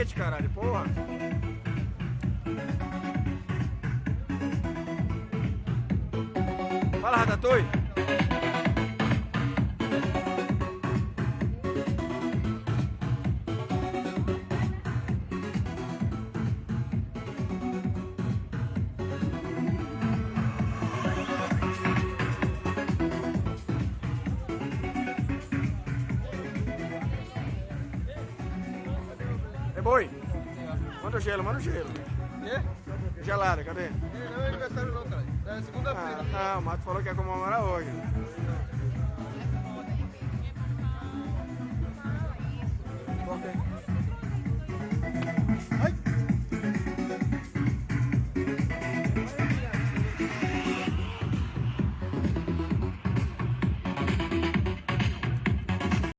leite, caralho, porra. Fala, Ratatouille. É boi? Manda o gelo, manda o gelo. Quê? Gelada, cadê? Não é aniversário não, cara. É segunda-feira. Não, o Mato falou que ia comemorar hoje.